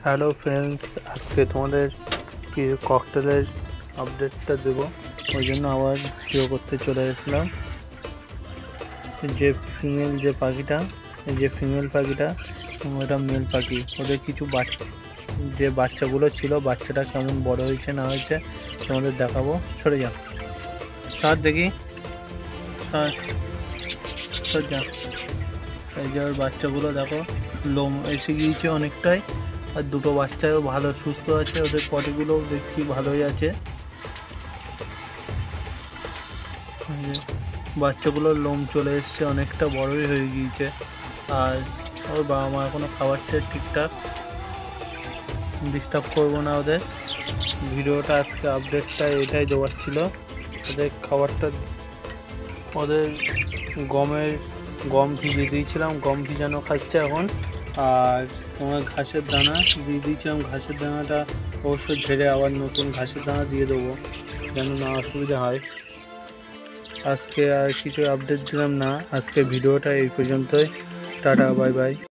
Hello friends, আজকে তোমাদের কি ককটেলের আপডেটটা দেবো, ওই জন্য আবার ভিডিও করতে চলে এসেছিলাম। যে ফিমেল যে পাখিটা, যে ফিমেল পাখিটা ওটা মেল পাখি, ওদের কিছু যে বাচ্চাগুলো ছিল, বাচ্চাটা কেমন বড় হয়েছে না হয়েছে তোমাদের দেখাবো। সরে যাও, সর দেখি, সর যা। এই যে ওর বাচ্চাগুলো দেখো, লোম এসে গিয়েছে অনেকটাই, আর দুটো বাচ্চাও ভালো সুস্থ আছে, ওদের পটিগুলোও দেখছি ভালোই আছে। বাচ্চাগুলোর লোম চলে এসছে, অনেকটা বড়ই হয়ে গিয়েছে, আর ওর বাবা মা এখনো খাওয়াচ্ছে ঠিকঠাক। ডিস্টার্ব করবো না ওদের। ভিডিওটা আজকে আপডেটটা এটাই দেওয়ার ছিল। ওদের খাবারটা, ওদের গম ভিজিয়ে দিয়েছিলাম, গম ভিজানো খাচ্ছে এখন। আর তোমার ঘাসের দানা দিয়ে দিয়েছিলাম, ঘাসের দানাটা অবশ্য ঝেড়ে আবার নতুন ঘাসের দানা দিয়ে দেবো, যেন না অসুবিধা হয়। আজকে আর কিছু আপডেট দিলাম না, আজকে ভিডিওটা এই পর্যন্তই। Tata, bye bye.